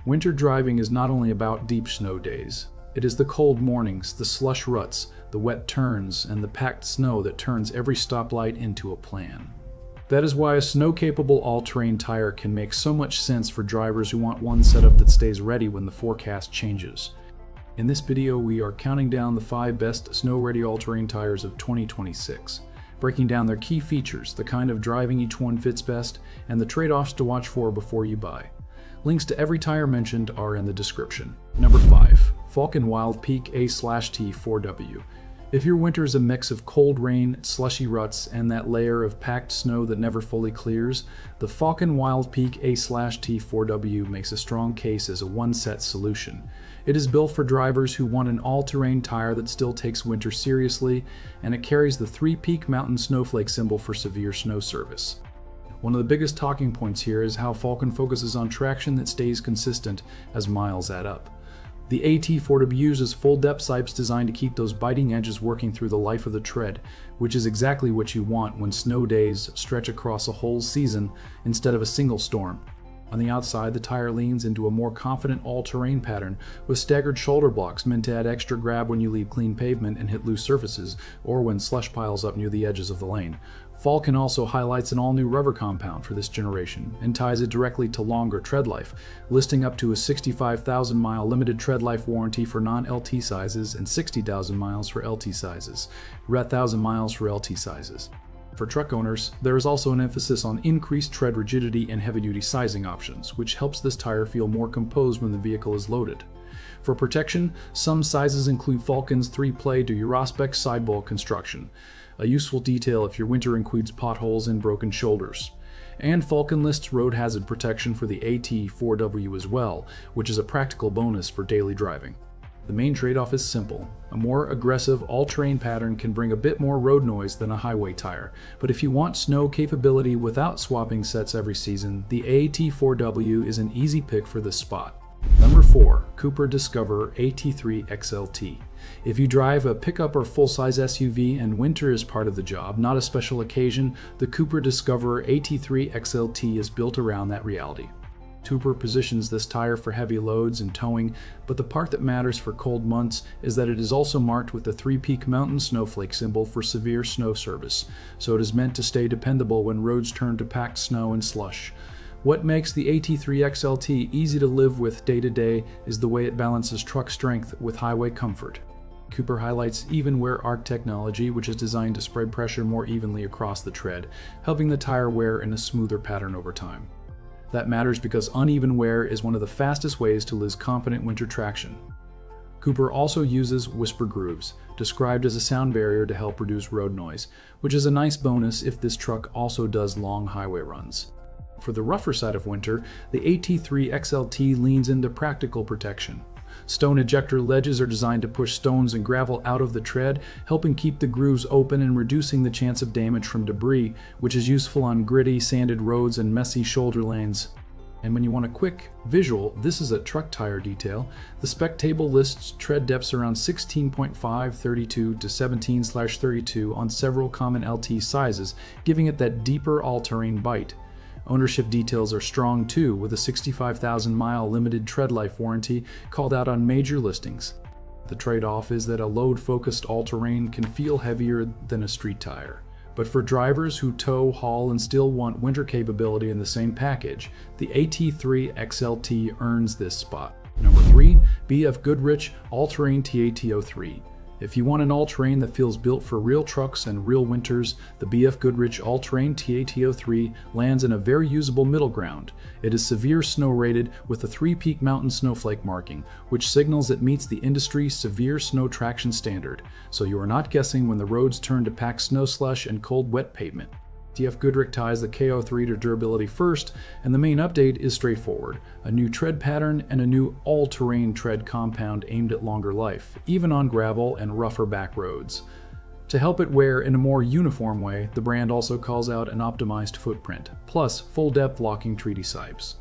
Winter driving is not only about deep snow days. It is the cold mornings, the slush ruts, the wet turns, and the packed snow that turns every stoplight into a plan. That is why a snow-capable all-terrain tire can make so much sense for drivers who want one setup that stays ready when the forecast changes. In this video, we are counting down the 5 best snow-ready all-terrain tires of 2026, breaking down their key features, the kind of driving each one fits best, and the trade-offs to watch for before you buy. Links to every tire mentioned are in the description. Number 5. Falken-Wildpeak-T 4W. If your winter is a mix of cold rain, slushy ruts, and that layer of packed snow that never fully clears, the Falken-Wildpeak-T 4W makes a strong case as a one-set solution. It is built for drivers who want an all-terrain tire that still takes winter seriously, and it carries the 3-peak mountain snowflake symbol for severe snow service. One of the biggest talking points here is how Falken focuses on traction that stays consistent as miles add up. The AT4W uses full-depth sipes designed to keep those biting edges working through the life of the tread, which is exactly what you want when snow days stretch across a whole season instead of a single storm. On the outside, the tire leans into a more confident all-terrain pattern with staggered shoulder blocks meant to add extra grab when you leave clean pavement and hit loose surfaces, or when slush piles up near the edges of the lane. Falken also highlights an all-new rubber compound for this generation and ties it directly to longer tread life, listing up to a 65,000-mile limited tread life warranty for non-LT sizes and 60,000 miles for LT sizes, 1,000 miles for LT sizes. For truck owners, there is also an emphasis on increased tread rigidity and heavy-duty sizing options, which helps this tire feel more composed when the vehicle is loaded. For protection, some sizes include Falken's 3-play Durospec sidebowl construction, a useful detail if your winter includes potholes and broken shoulders. And Falken lists road hazard protection for the AT4W as well, which is a practical bonus for daily driving. The main trade-off is simple. A more aggressive all-terrain pattern can bring a bit more road noise than a highway tire, but if you want snow capability without swapping sets every season, the AT4W is an easy pick for this spot. Number 4. Cooper Discoverer AT3 XLT. If you drive a pickup or full-size SUV and winter is part of the job, not a special occasion, the Cooper Discoverer AT3 XLT is built around that reality. Cooper positions this tire for heavy loads and towing, but the part that matters for cold months is that it is also marked with the 3-peak mountain snowflake symbol for severe snow service, so it is meant to stay dependable when roads turn to packed snow and slush. What makes the AT3 XLT easy to live with day to day is the way it balances truck strength with highway comfort. Cooper highlights even wear arc technology, which is designed to spread pressure more evenly across the tread, helping the tire wear in a smoother pattern over time. That matters because uneven wear is one of the fastest ways to lose confident winter traction. Cooper also uses whisper grooves, described as a sound barrier to help reduce road noise, which is a nice bonus if this truck also does long highway runs. For the rougher side of winter, the AT3 XLT leans into practical protection. Stone ejector ledges are designed to push stones and gravel out of the tread, helping keep the grooves open and reducing the chance of damage from debris, which is useful on gritty, sanded roads and messy shoulder lanes. And when you want a quick visual, this is a truck tire detail. The spec table lists tread depths around 16.532 to 17/32 on several common LT sizes, giving it that deeper all-terrain bite. Ownership details are strong too, with a 65,000-mile limited tread life warranty called out on major listings. The trade-off is that a load-focused all-terrain can feel heavier than a street tire. But for drivers who tow, haul, and still want winter capability in the same package, the AT3 XLT earns this spot. Number 3. BFGoodrich All-Terrain TA KO3. If you want an all-terrain that feels built for real trucks and real winters, the BFGoodrich All-Terrain TA KO3 lands in a very usable middle ground. It is severe snow rated with a 3-peak mountain snowflake marking, which signals it meets the industry severe snow traction standard, so you are not guessing when the roads turn to packed snow slush and cold wet pavement. BFGoodrich ties the KO3 to durability first, and the main update is straightforward: a new tread pattern and a new all-terrain tread compound aimed at longer life, even on gravel and rougher back roads. To help it wear in a more uniform way, the brand also calls out an optimized footprint, plus full-depth locking treaty sipes.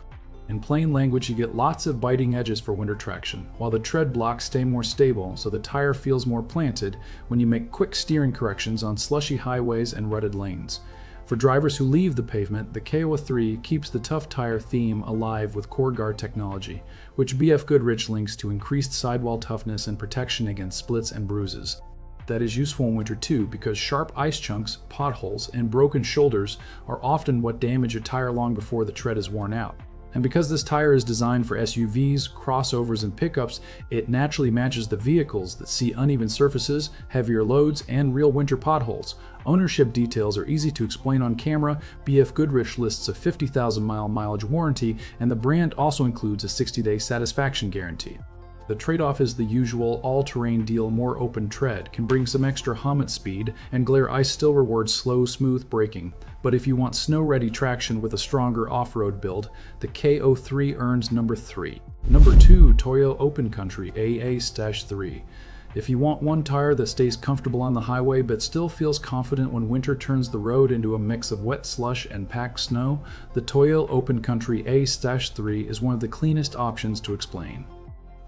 In plain language, you get lots of biting edges for winter traction, while the tread blocks stay more stable so the tire feels more planted when you make quick steering corrections on slushy highways and rutted lanes. For drivers who leave the pavement, the KO3 keeps the tough tire theme alive with core guard technology, which BFGoodrich links to increased sidewall toughness and protection against splits and bruises. That is useful in winter too, because sharp ice chunks, potholes, and broken shoulders are often what damage a tire long before the tread is worn out. And because this tire is designed for SUVs, crossovers, and pickups, it naturally matches the vehicles that see uneven surfaces, heavier loads, and real winter potholes. Ownership details are easy to explain on camera. BFGoodrich lists a 50,000 mile mileage warranty, and the brand also includes a 60-day satisfaction guarantee. The trade-off is the usual all-terrain deal. More open tread can bring some extra hum at speed, and glare ice still rewards slow, smooth braking. But if you want snow-ready traction with a stronger off-road build, the KO3 earns number 3. Number 2, Toyo Open Country AA-3. If you want one tire that stays comfortable on the highway but still feels confident when winter turns the road into a mix of wet slush and packed snow, the Toyo Open Country A-3 is one of the cleanest options to explain.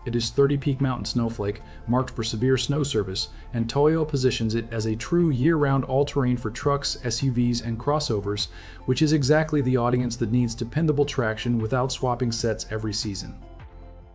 It is 30 peak mountain snowflake, marked for severe snow service, and Toyo positions it as a true year-round all-terrain for trucks, SUVs, and crossovers, which is exactly the audience that needs dependable traction without swapping sets every season.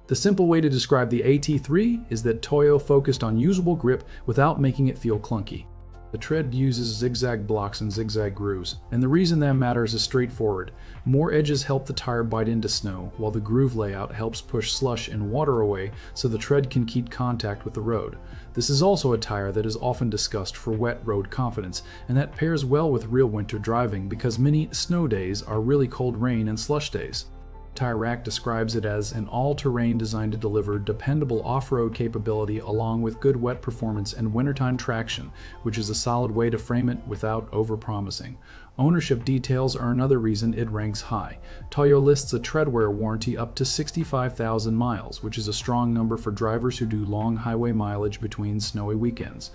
The simple way to describe the AT3 is that Toyo focused on usable grip without making it feel clunky. The tread uses zigzag blocks and zigzag grooves, and the reason that matters is straightforward. More edges help the tire bite into snow, while the groove layout helps push slush and water away so the tread can keep contact with the road. This is also a tire that is often discussed for wet road confidence, and that pairs well with real winter driving because many snow days are really cold rain and slush days. Tire Rack describes it as an all-terrain designed to deliver dependable off-road capability along with good wet performance and wintertime traction, which is a solid way to frame it without over-promising. Ownership details are another reason it ranks high. Toyo lists a treadwear warranty up to 65,000 miles, which is a strong number for drivers who do long highway mileage between snowy weekends.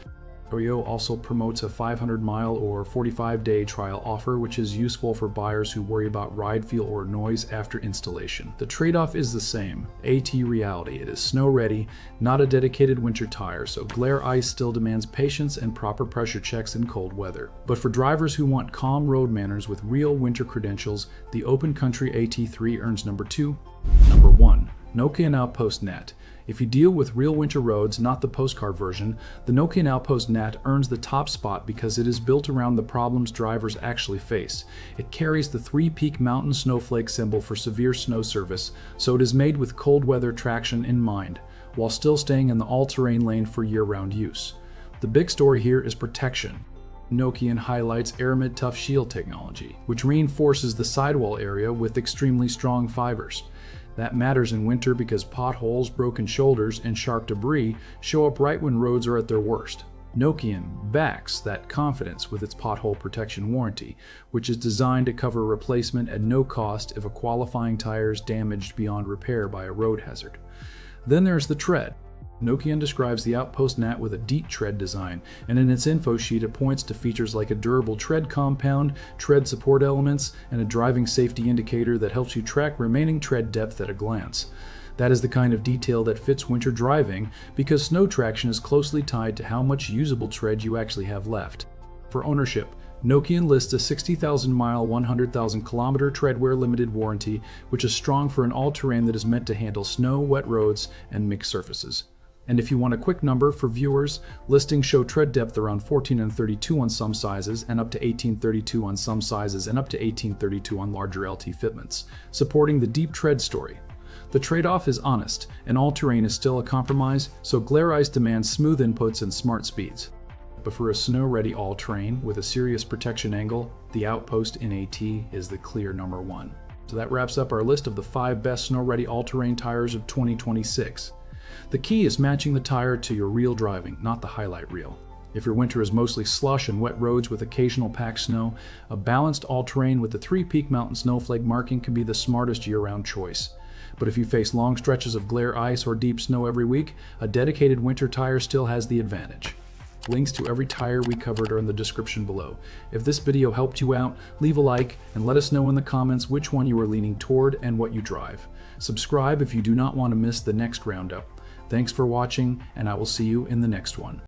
Toyo also promotes a 500-mile or 45-day trial offer, which is useful for buyers who worry about ride feel or noise after installation. The trade-off is the same. AT reality. It is snow-ready, not a dedicated winter tire, so glare ice still demands patience and proper pressure checks in cold weather. But for drivers who want calm road manners with real winter credentials, the Open Country AT3 earns number 2. Number 1. Nokian Outpost Nat. If you deal with real winter roads, not the postcard version, the Nokian Outpost Nat earns the top spot because it is built around the problems drivers actually face. It carries the 3-peak mountain snowflake symbol for severe snow service, so it is made with cold weather traction in mind, while still staying in the all-terrain lane for year-round use. The big story here is protection. Nokian highlights Aramid Tough Shield technology, which reinforces the sidewall area with extremely strong fibers. That matters in winter because potholes, broken shoulders, and sharp debris show up right when roads are at their worst. Nokian backs that confidence with its pothole protection warranty, which is designed to cover replacement at no cost if a qualifying tire is damaged beyond repair by a road hazard. Then there's the tread. Nokian describes the Outpost Nat with a deep tread design, and in its info sheet it points to features like a durable tread compound, tread support elements, and a driving safety indicator that helps you track remaining tread depth at a glance. That is the kind of detail that fits winter driving because snow traction is closely tied to how much usable tread you actually have left. For ownership, Nokian lists a 60,000-mile, 100,000-kilometer treadwear limited warranty, which is strong for an all-terrain that is meant to handle snow, wet roads, and mixed surfaces. And if you want a quick number for viewers, listings show tread depth around 1432 on some sizes and up to 1832 on some sizes and up to 1832 on larger LT fitments, supporting the deep tread story. The trade-off is honest, and all-terrain is still a compromise, so glare ice demands smooth inputs and smart speeds. But for a snow-ready all-terrain with a serious protection angle, the Outpost in AT is the clear number 1. So that wraps up our list of the 5 best snow-ready all-terrain tires of 2026. The key is matching the tire to your real driving, not the highlight reel. If your winter is mostly slush and wet roads with occasional packed snow, a balanced all-terrain with the 3-peak mountain snowflake marking can be the smartest year-round choice. But if you face long stretches of glare ice or deep snow every week, a dedicated winter tire still has the advantage. Links to every tire we covered are in the description below. If this video helped you out, leave a like and let us know in the comments which one you are leaning toward and what you drive. Subscribe if you do not want to miss the next roundup. Thanks for watching, and I will see you in the next one.